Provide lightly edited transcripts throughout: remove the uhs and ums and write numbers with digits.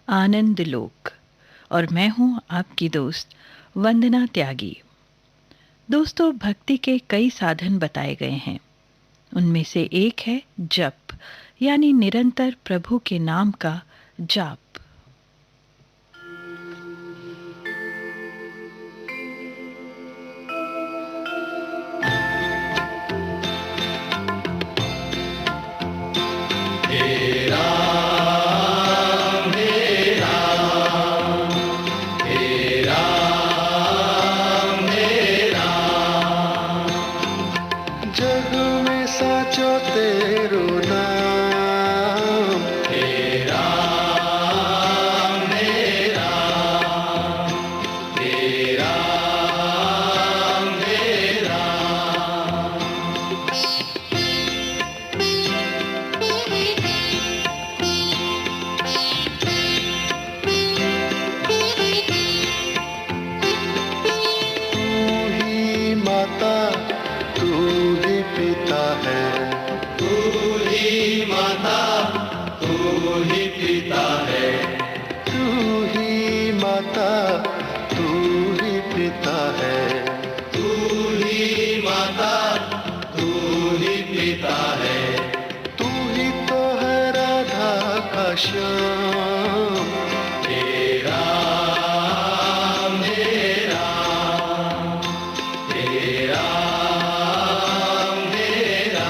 आनंद लोक। और मैं हूँ आपकी दोस्त वंदना त्यागी। दोस्तों, भक्ति के कई साधन बताए गए हैं। उनमें से एक है जप, यानी निरंतर प्रभु के नाम का जाप। जग में साचो तेरो नाम, तू ही माता तू ही पिता है, तू ही माता तू ही पिता है, तू ही माता तू ही पिता है, तू ही माता तू ही पिता है, तू ही तो है राधा का श्याम, तेरा मेरा तेरा मेरा।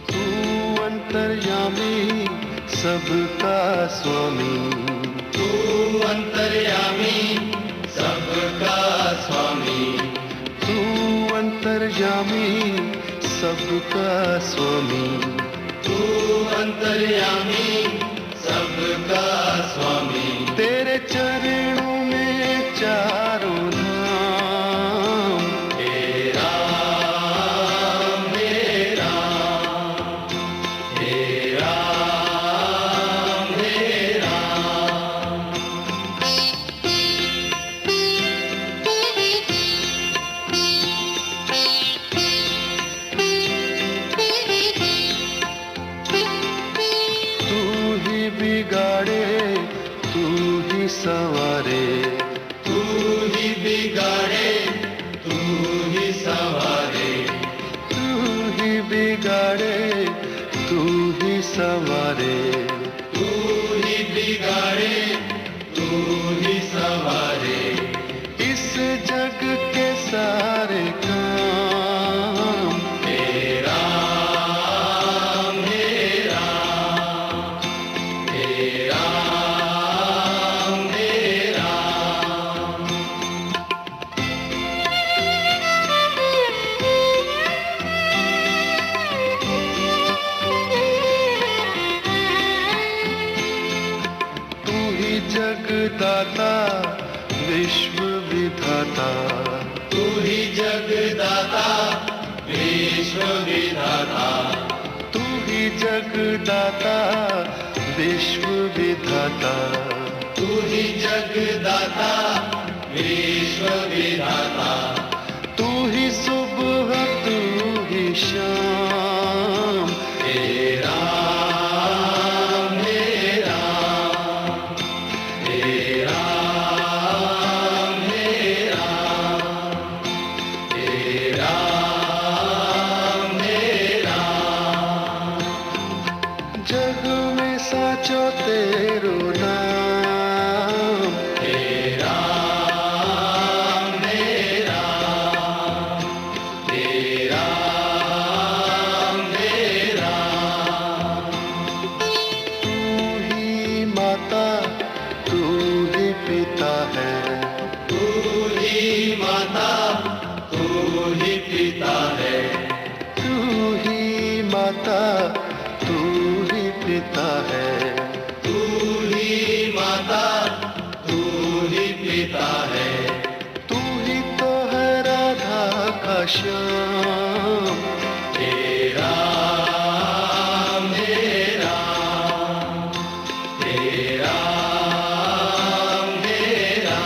तू अंतर्यामी सबका स्वामी, तू अंतर्यामी सबका स्वामी, तू अंतर्यामी सबका स्वामी, तू अंतर्यामी सबका स्वामी। तेरे चरणों में चारों धाम, तेरा मेरा तेरा मेरा। तू ही बिगाड़े तू ही संवारे, तू ही बिगाड़े तू ही संवारे, तू ही बिगाड़े तू ही संवारे, तू ही बिगाड़े तू ही संवारे। इस जग के सारे काम, तेरा मेरा तेरा मेरा। तू ही जगदाता विश्व विधाता, तू ही जगदाता विश्व विधाता, तू ही जगदाता विश्व विधाता, तू ही जगदाता विश्व विधाता, तू ही सुबह तू ही शाम, तेरा मेरा तेरा मेरा तेरा मेरा। जग में साचो तेरो नाम, तेरा मेरा तेरा मेरा। तू ही माता तू ही पिता है, तू ही माता तू ही पिता है, तू ही माता तू ही पिता है, तू ही माता तू ही पिता है, तू ही तो है राधा का श्याम, तेरा मेरा तेरा मेरा।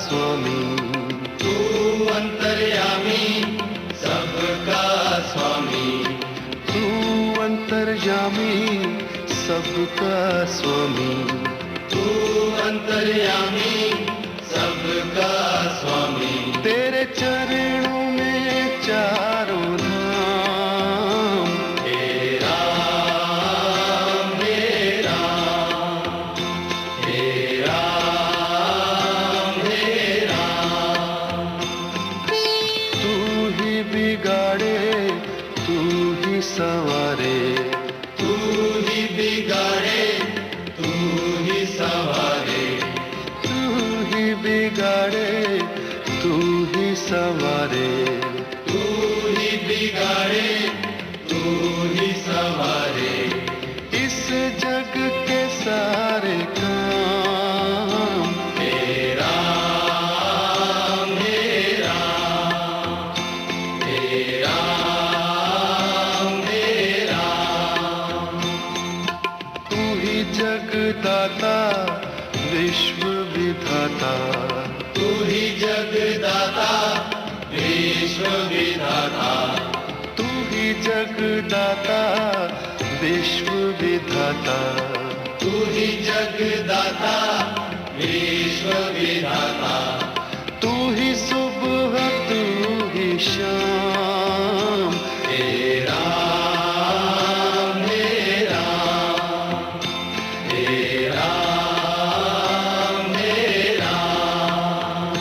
स्वामी, तू अंतर्यामी सबका स्वामी, तू अंतर्यामी सबका स्वामी, तू अंतर्यामी सबका स्वामी। तेरे चरणों में चारों धाम, हे राम हे राम, हे राम हे राम। तू ही बिगाड़े तू ही संवारे, तू ही बिगाड़े तू ही संवारे, तू ही बिगाड़े तू ही संवारे, तू ही बिगाड़े तू ही संवारे। इस जग के सारे काम, हे राम हे राम, हे राम हे राम। तू ही जगदाता विश्व विधाता, तू ही जगदाता विश्व विधाता, तू ही जगदाता विश्व विधाता, तू ही जगदाता विश्व विधाता। तू ही सुबह तू ही शाम, हे राम हे राम, हे राम हे राम।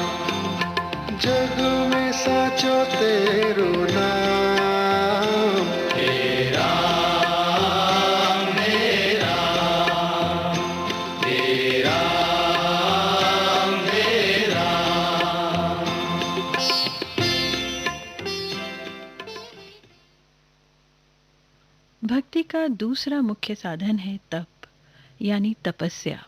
जग में साचो तेरो नाम, हे राम हे राम, हे राम हे राम। भक्ति का दूसरा मुख्य साधन है तप, यानी तपस्या।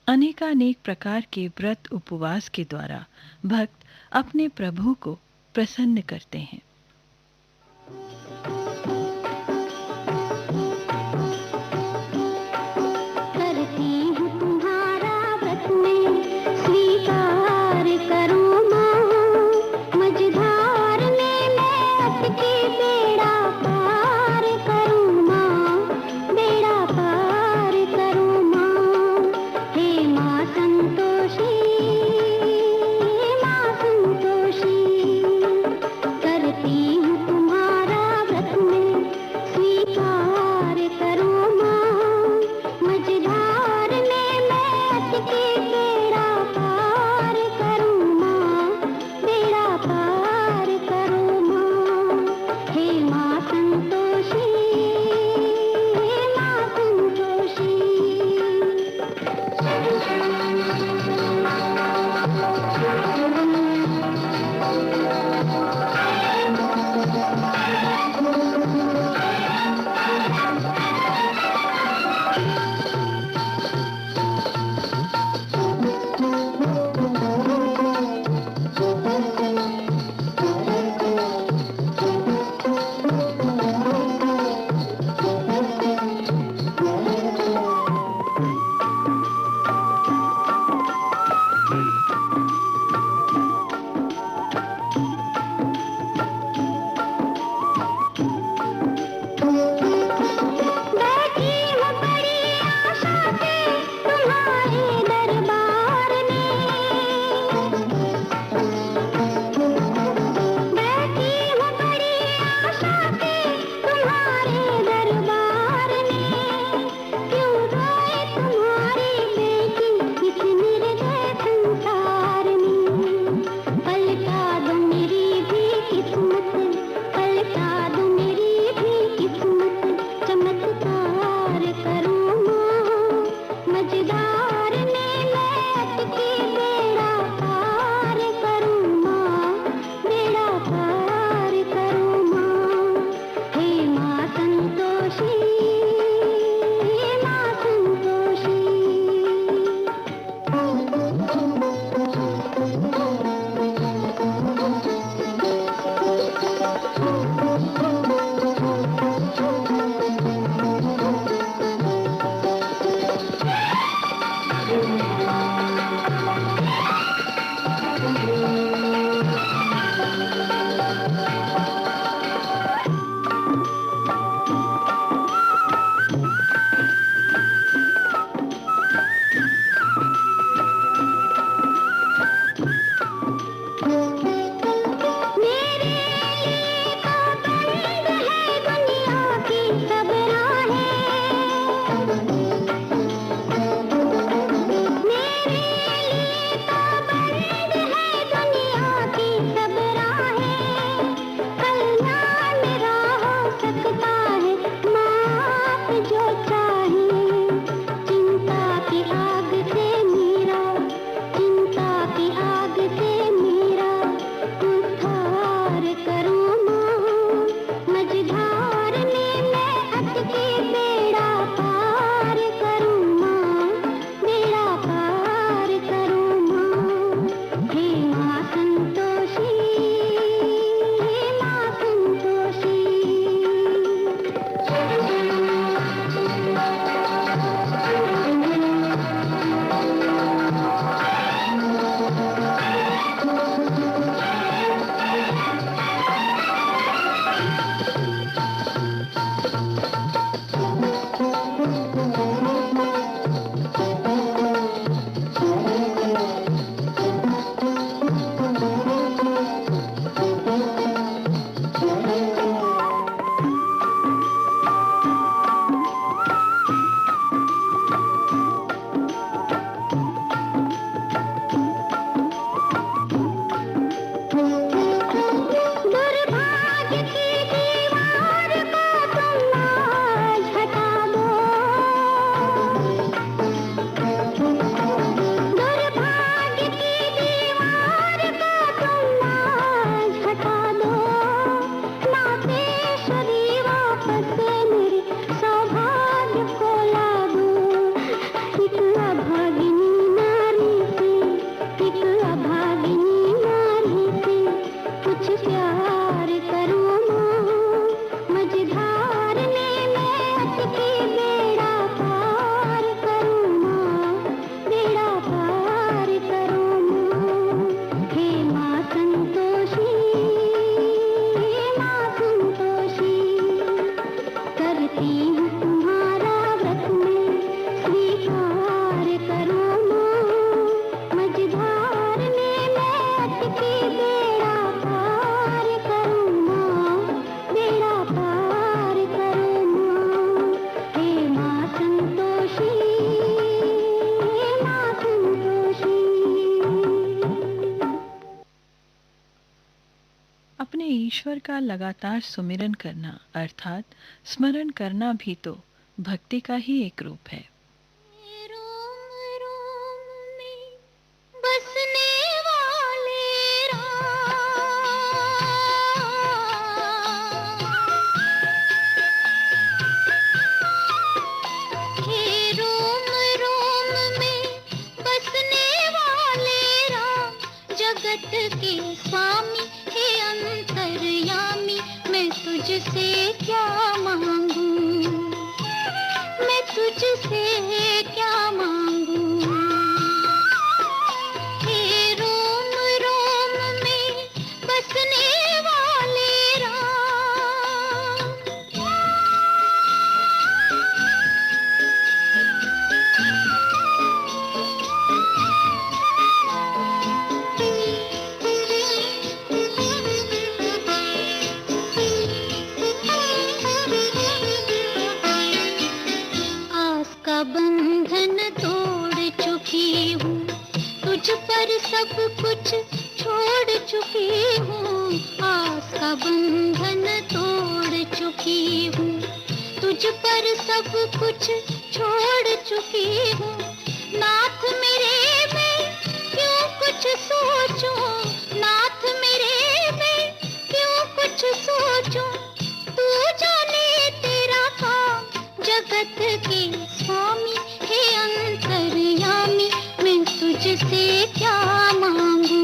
अनेकानेक प्रकार के व्रत उपवास के द्वारा भक्त अपने प्रभु को प्रसन्न करते हैं। करती हूँ तुम्हारा व्रत में स्वीकार करो माँ, मझधार में मैं अटके बेड़ा पार करूँ माँ, बेड़ा पार करूँ माँ। हे माँ संतोषी, माँ संतोषी, करती अपने ईश्वर का लगातार सुमिरन करना अर्थात स्मरण करना भी तो भक्ति का ही एक रूप है। रोम रोम में बसने वाले राम, हे रोम रोम में बसने वाले राम, जगत के स्वामी हे अंतर्यामी, मैं तुझसे क्या मांगू, मैं तुझसे क्या मांगू। हे रोम रोम में बसने वाले राम। आस का बंधन तोड़ चुकी हूँ, तुझ पर सब कुछ छोड़ चुकी हूँ। आस का बंधन तोड़ चुकी हूँ, तुझ पर सब कुछ छोड़ चुकी हूँ। नाथ मेरे मैं क्यों कुछ सोचूं, नाथ मेरे मैं क्यों कुछ सोचूं। तू जाने तेरा काम जगत के स्वामी हे अंतर्यामी, मैं तुझसे क्या मांगू,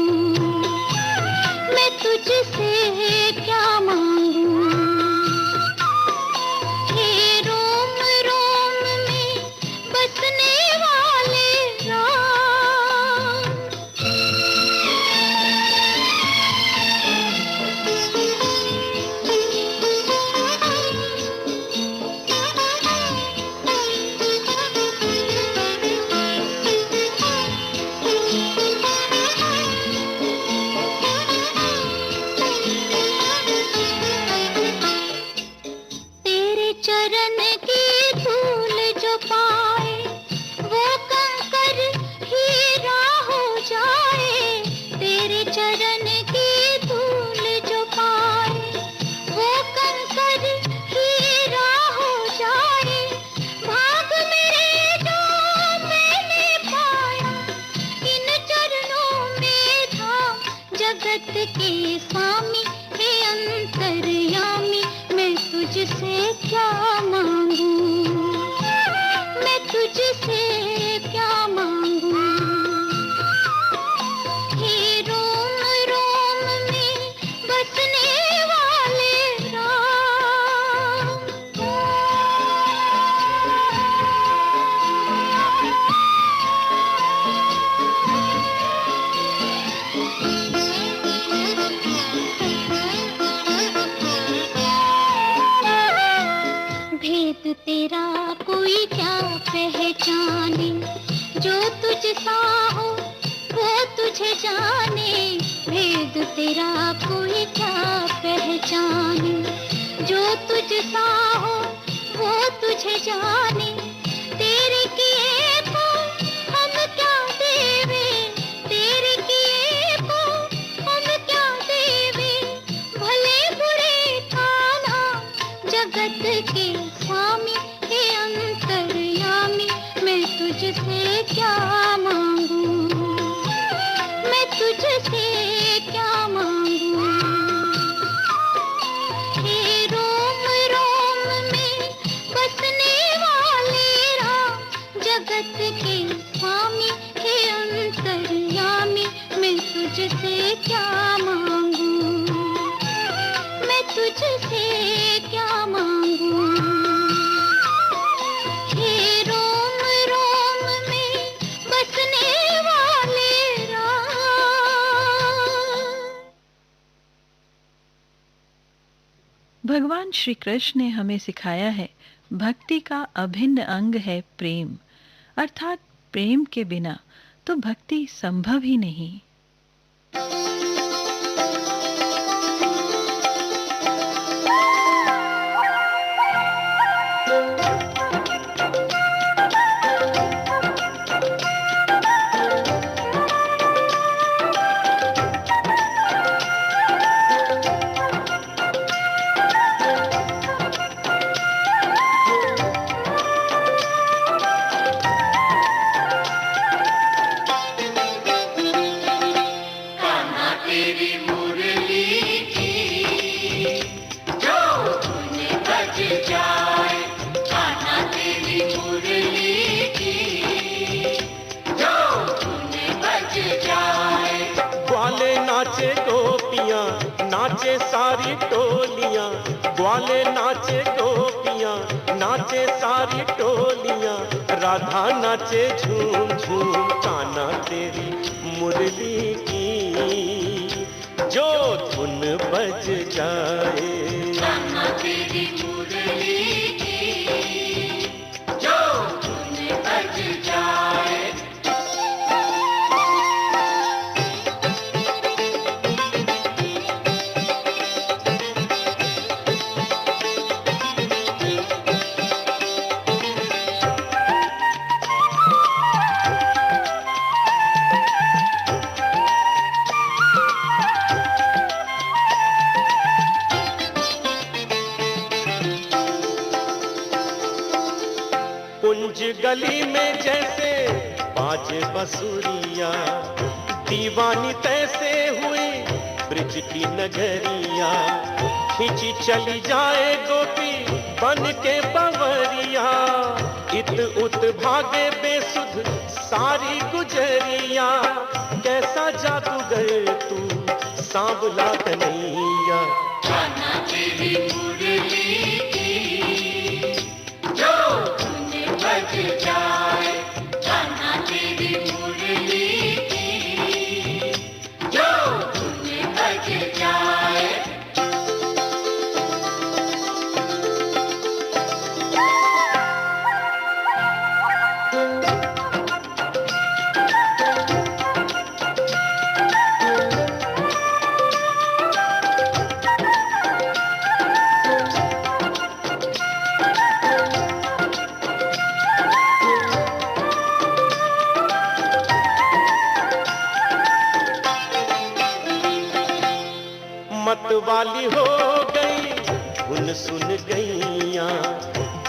मैं तुझसे क्या मांगू। हे रोम रोम में बसने वाले राम। तुझसे क्या मांगूं, हे रोम रोम में बसने वाले राम। भेद तेरा कोई क्या पहचाने, जो तुझ सा हो वो तुझे जाने। भेद तेरा कोई क्या पहचाने, जो तुझ सा हो वो तुझे जाने। तेरे किए को हम क्या देवे, तेरे किए को हम क्या देवे। भले बुरे थाना जगत के स्वामी, हे अंतर्यामी, मैं तुझसे क्या मांगूं, मैं तुझसे क्या मांगूं। हे रोम रोम में बसने वाले राम, जगत के स्वामी, हे अंतर्यामी, मैं तुझसे क्या मांगूं, मैं तुझसे क्या मांगूं। हे रोम रोम में बसने वाले राम। भगवान श्री कृष्ण ने हमें सिखाया है भक्ति का अभिन्न अंग है प्रेम, अर्थात प्रेम के बिना तो भक्ति संभव ही नहीं। नाचे गोपियां, नाचे सारी टोलियां, ग्वाले नाचे गोपियां, नाचे सारी टोलियां, राधा नाचे झूम झूम, कान्हा तेरी मुरली की जो धुन बज जाए। कान्हा तेरी मुरली की जो धुन बज जाए। कुंज गली में जैसे बाजे बसुरिया, दीवानी तैसे हुई ब्रिज की नगरिया, खींची चली जाए गोपी बन के बवरिया, इत उत भागे बेसुध सारी गुजरिया, कैसा जादूगर तू सांवला कन्हैया। कान्हा तेरी मुरली की जो धुन बज जाए। कान्हा तेरी मुरली की जो धुन बज जाए। मतवाली हो गई धुन सुन गईया,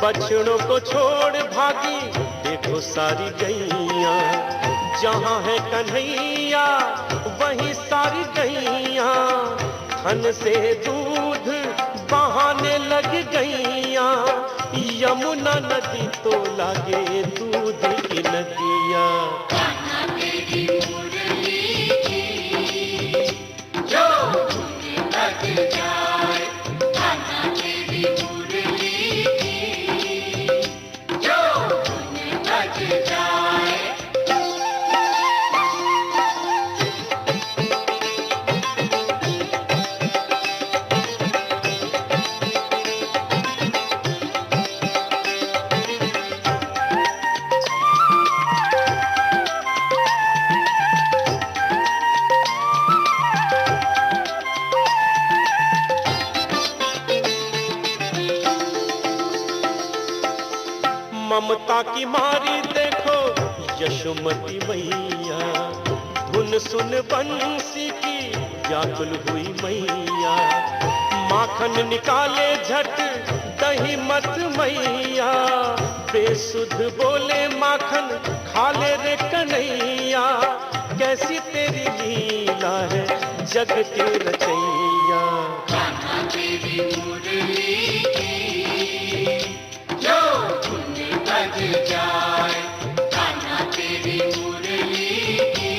बछड़ों को छोड़ भागी देखो सारी गईया, जहां है कन्हैया वहीं सारी गईया, थन से दूध बाहर बहाने लग गईया, यमुना नदी तो लागे दूध की नदिया। कान्हा तेरी मुरली की जो धुन बज जाए, कान्हा तेरी मुरली की जो धुन बज जाए। ममता की मारी देखो यशोमती मैया, धुन सुन बंसी की व्याकुल हुई मैया। माखन निकाले झट दही मत मैया, बेसुध बोले माखन खा ले रे कन्हैया। कैसी तेरी लीला है जग के रचैया। कान्हा तेरी मुरली की जो धुन बज जाए, कान्हा तेरी मुरली की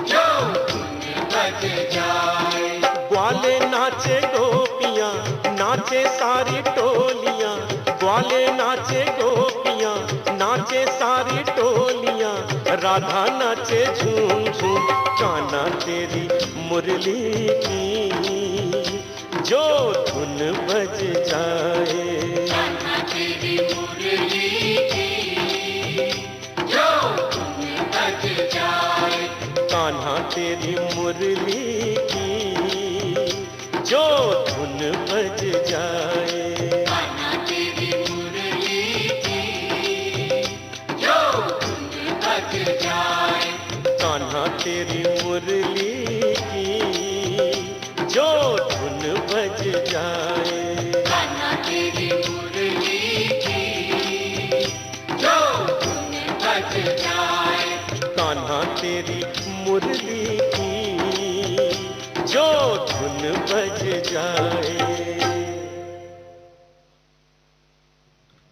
जो धुन बज जाए। ग्वाले नाचे गोपियां, नाचे सारी टोलियां, ग्वाले नाचे गोपियां, नाचे सारी टोलियां। राधा नाचे झूम झूम, कान्हा तेरी मुरली की जो धुन बज जाए। कान्हा तेरी मुरली की जो धुन बज जाए, कान्हा तेरी मुरली की जो धुन बज जाए। कान्हा तेरी मुरली की जो धुन बज जाए। कान्हा तेरी मुरली की जो धुन बज जाए। कान्हा तेरी मुरली की जो धुन बज जाए। कान्हा तेरी मुरली की जो धुन बज जाए।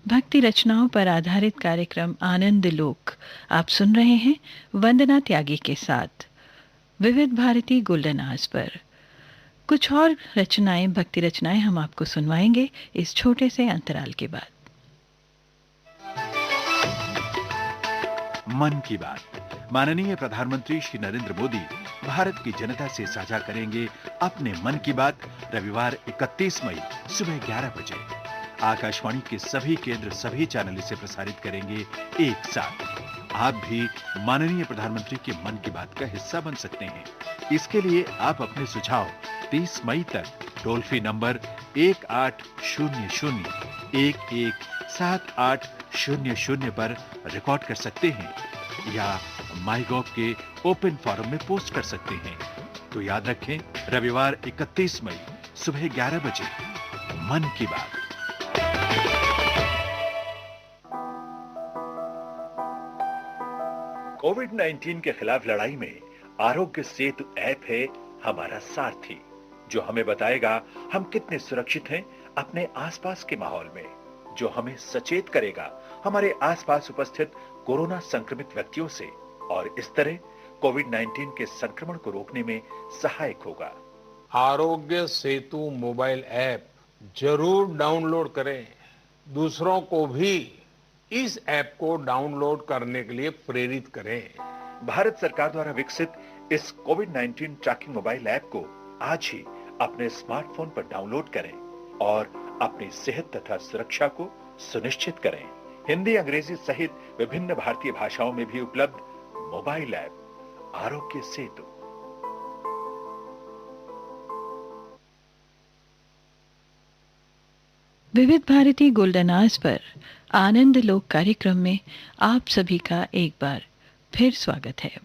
भक्ति रचनाओं पर आधारित कार्यक्रम आनंद लोक आप सुन रहे हैं वंदना त्यागी के साथ विविध भारती गोल्डन आवर्स पर। कुछ और रचनाएं, भक्ति रचनाएं हम आपको सुनवाएंगे इस छोटे से अंतराल के बाद। मन की बात। माननीय प्रधानमंत्री श्री नरेंद्र मोदी भारत की जनता से साझा करेंगे अपने मन की बात रविवार 31 मई सुबह 11 बजे। आकाशवाणी के सभी केंद्र, सभी चैनल इसे प्रसारित करेंगे एक साथ। आप भी माननीय प्रधानमंत्री के मन की बात का हिस्सा बन सकते हैं। इसके लिए आप अपने सुझाव 30 मई तक टोल फ्री नंबर 1800-117800 पर रिकॉर्ड कर सकते हैं या माईगॉव के ओपन फोरम में पोस्ट कर सकते हैं। तो याद रखें, रविवार 31 मई सुबह 11 बजे मन की बात। कोविड-19 के खिलाफ लड़ाई में आरोग्य सेतु ऐप है हमारा सारथी, जो हमें बताएगा हम कितने सुरक्षित हैं अपने आसपास के माहौल में, जो हमें सचेत करेगा हमारे आसपास उपस्थित कोरोना संक्रमित व्यक्तियों से और इस तरह कोविड-19 के संक्रमण को रोकने में सहायक होगा। आरोग्य सेतु मोबाइल ऐप जरूर डाउनलोड करें। दूसरों को भी इस ऐप को डाउनलोड करने के लिए प्रेरित करें। भारत सरकार द्वारा विकसित इस कोविड-19 ट्रैकिंग मोबाइल ऐप को आज ही अपने स्मार्टफोन पर डाउनलोड करें और अपनी सेहत तथा सुरक्षा को सुनिश्चित करें। हिंदी, अंग्रेजी सहित विभिन्न भारतीय भाषाओं में भी उपलब्ध मोबाइल ऐप आरोग्य सेतु। विविध भारती गोल्डन आवर्स पर आनंद लोक कार्यक्रम में आप सभी का एक बार फिर स्वागत है।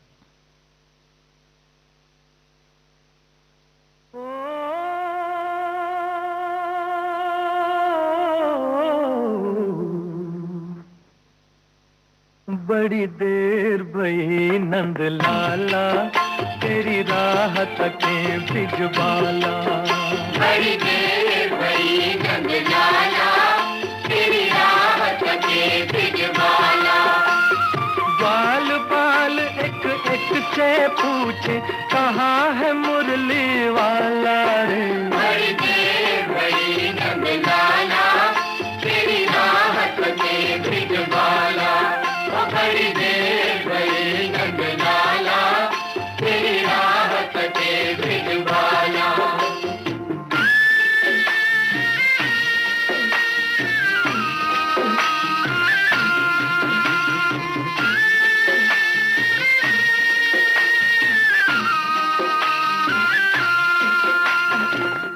बड़ी देर भई नंद लाला, तेरी राह तके भिजवाला। बड़ी देर पूछे कहाँ है मुरली वाला रे। बड़ी देर बड़ी नंदलाला तेरी राहत के ब्रिजवाला, ओ बड़ी देर बड़ी नंदलाला तेरी राहत के ब्रिजवाला।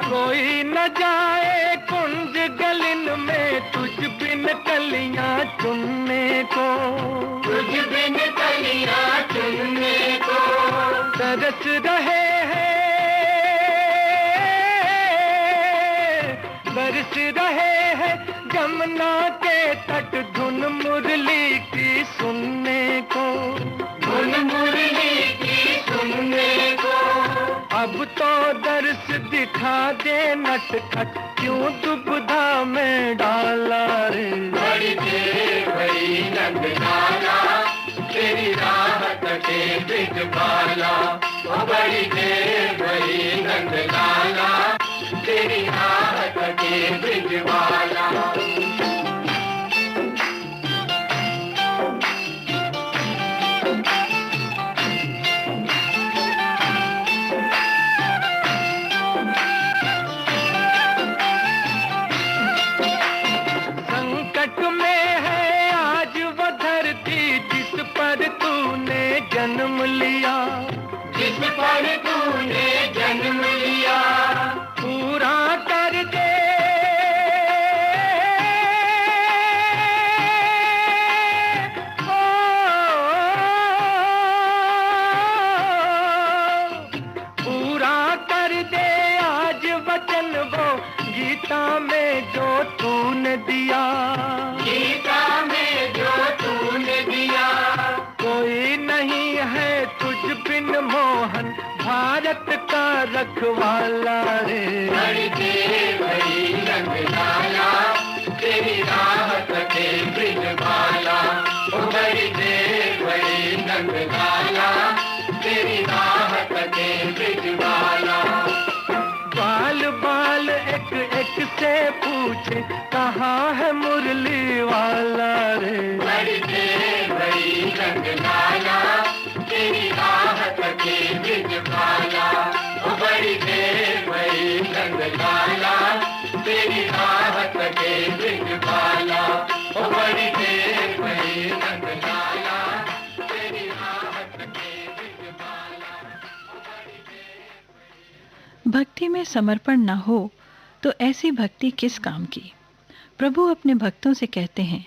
कोई न जाए कुंज गलिन में तुझ बिन कलियां चुनने को, तुझ बिन कलियां चुनने को तरस रहे हैं, बरस रहे हैं जमुना के तट धुन मुरली की सुनने को, धुन मुरली की सुनने को। अब तो दर्श दिखा दे नटखट क्यों दुविधा में डाला रे। बड़ी देर बड़ी नंदलाला तेरी राहत के ब्रिजवाला, ओ बड़ी देर बड़ी नंदलाला तेरी राहत के ब्रिजवाला। संकट में है आज वो धरती जिस पर तूने जन्म लिया, जिस पर तूने जन्म लिया पूरा कर दे ओ, पूरा कर दे आज वचन वो गीता में जो तूने दिया, गीता में जो तूने दिया। कोई नहीं है तुझ बिन मोहन भारत का रखवाला रे। बड़ी देर बड़ी नंदलाला तेरी राहत के ब्रिजवाला, ओ बड़ी देर बड़ी नंदलाला तेरी राहत के ब्रिजवाला। बाल बाल एक एक से पूछे कहाँ है मुरली वाला रे। बड़ी देर बड़ी नंदलाला तेरी राहत के ब्रिजवाला, ओ बड़ी देर बड़ी नंदलाला तेरी राहत के ब्रिजवाला, ओ बड़ी देर बड़ी नंदलाला तेरी राहत के ब्रिजवाला। भक्ति में समर्पण न हो तो ऐसी भक्ति किस काम की। प्रभु अपने भक्तों से कहते हैं,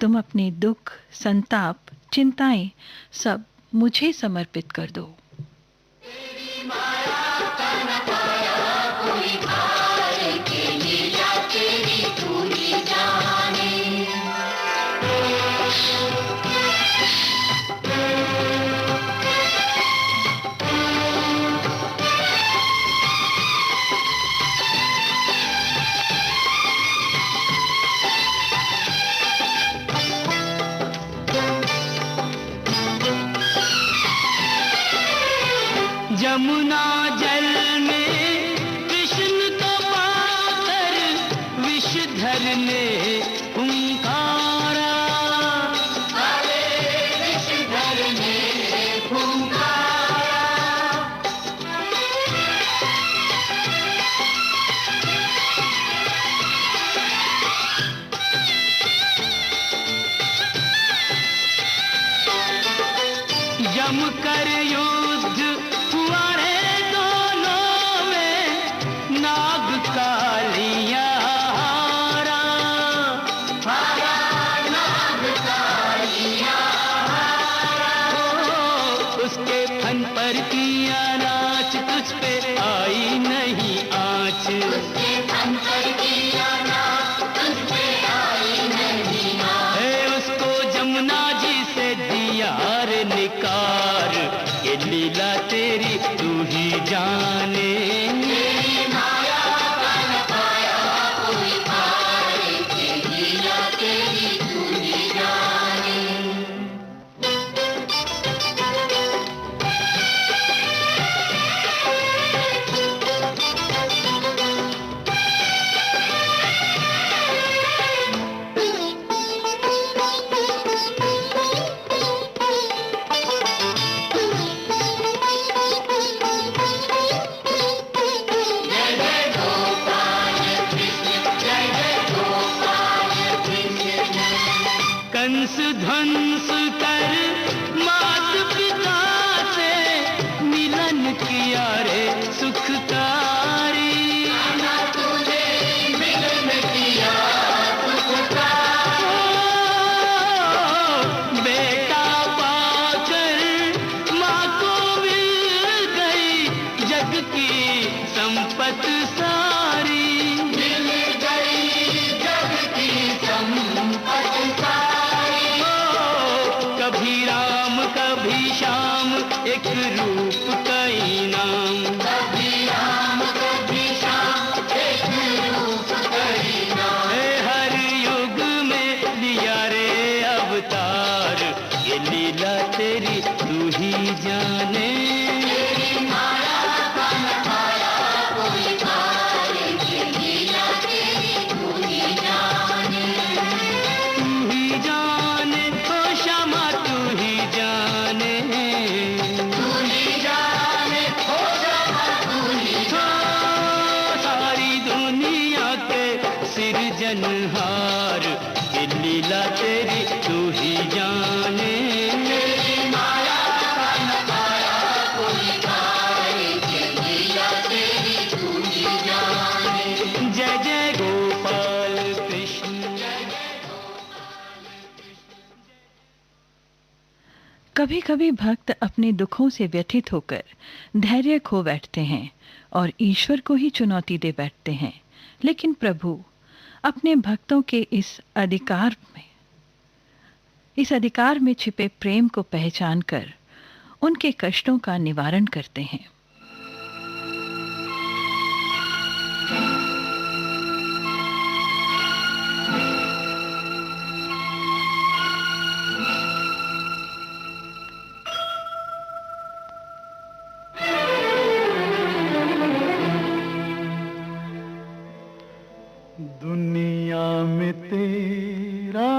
तुम अपने दुख, संताप, चिंताएं सब मुझे समर्पित कर दो। यमुना जल में कृष्ण को पाकर विषधर ने हुंकारा, विषधर ने फुंकारा। जम कर युद्ध हुआ रे दोनों में, नाग कालिया हारा, नाग कालिया उसके फन पर किया नाच, तुझ पे आई नहीं आँच। उसके फन पर किया नाच, तुझ पे आई नहीं आँच। है उसको जमुना जी से दिया रे निकार के लिए दंस ध्वंस कर मात पिता से मिलन किया रे सुखकारी। बेटा पाकर माँ को मिल गई जग की संपत सारी। मिल गई जग की संपत सारी। कभी राम कभी श्याम एक रूप कई नाम। कभी राम कभी श्याम एक रूप कई नाम। हर युग में लिया रे अवतार, ये लीला तेरी तू ही जाने। तेरी माया का न पाया कोई पार, ये लीला तेरी तू ही जाने। तू ही जाने ओ श्यामा तू ही जाने। तू ही जाने ओ श्यामा तू ही जाने। सारी दुनिया के सिरजनहार, ये लीला तेरी तू ही जाने। तेरी माया का न पाया कोई पार, ये लीला तेरी तू ही जाने। जय जय गोपाल कृष्ण। कभी कभी भक्त अपने दुखों से व्यथित होकर धैर्य खो बैठते हैं और ईश्वर को ही चुनौती दे बैठते हैं, लेकिन प्रभु अपने भक्तों के इस अधिकार में छिपे प्रेम को पहचान कर उनके कष्टों का निवारण करते हैं। दुनिया में तेरा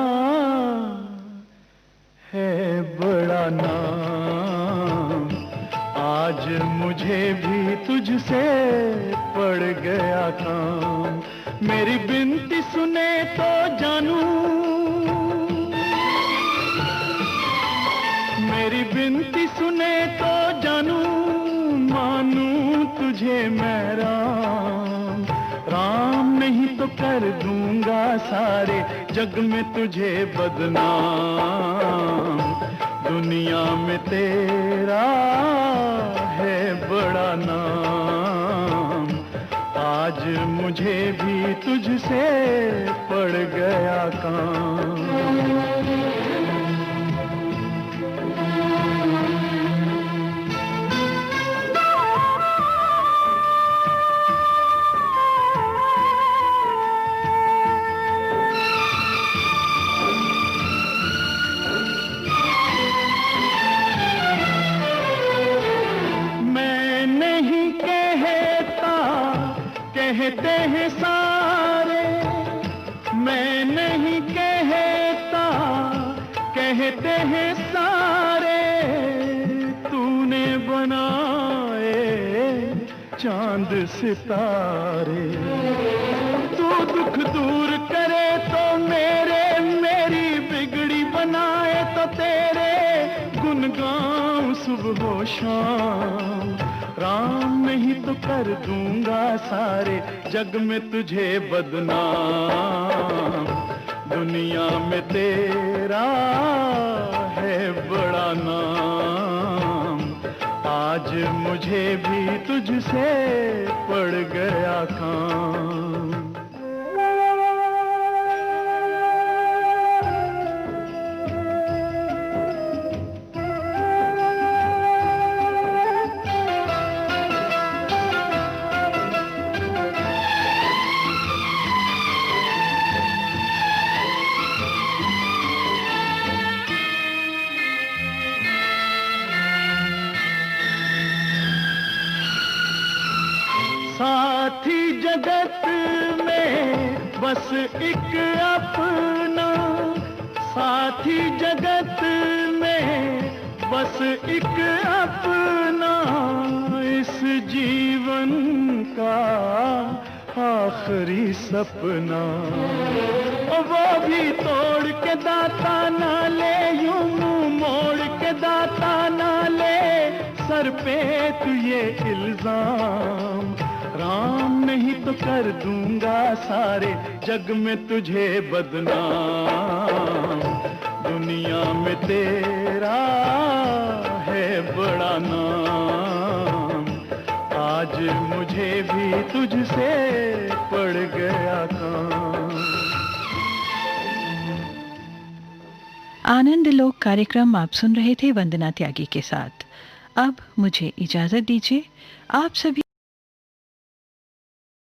है बड़ा नाम, आज मुझे भी तुझसे पड़ गया काम। मेरी बिनती सुने तो जानू, मेरी बिनती सुने तो जानू, मानू तुझे मैं राम। राम नहीं तो कर दूंगा सारे जग में तुझे बदनाम। दुनिया में तेरा है बड़ा नाम, आज मुझे भी तुझसे पड़ गया काम। कहते हैं सारे, मैं नहीं कहता, कहते हैं सारे, तूने बनाए चांद सितारे। तू दुख दूर करे तो मेरी बिगड़ी बनाए तो तेरे गुन गाऊं सुबह हो शाम। राम नहीं तो कर दूंगा सारे जग में तुझे बदनाम। दुनिया में तेरा है बड़ा नाम, आज मुझे भी तुझसे पड़ गया काम। साथी जगत में बस एक अपना, साथी जगत में बस एक अपना, इस जीवन का आखिरी सपना, वो भी तोड़ के दाता ना ले, यूं मुंह मोड़ के दाता ना ले, सर पे तू ये इल्जाम, राम नहीं तो कर दूंगा सारे जग में तुझे बदनाम, दुनिया में तेरा है बड़ा नाम, आज मुझे भी तुझसे पड़ गया काम। आनंद लोक कार्यक्रम आप सुन रहे थे वंदना त्यागी के साथ। अब मुझे इजाजत दीजिए। आप सभी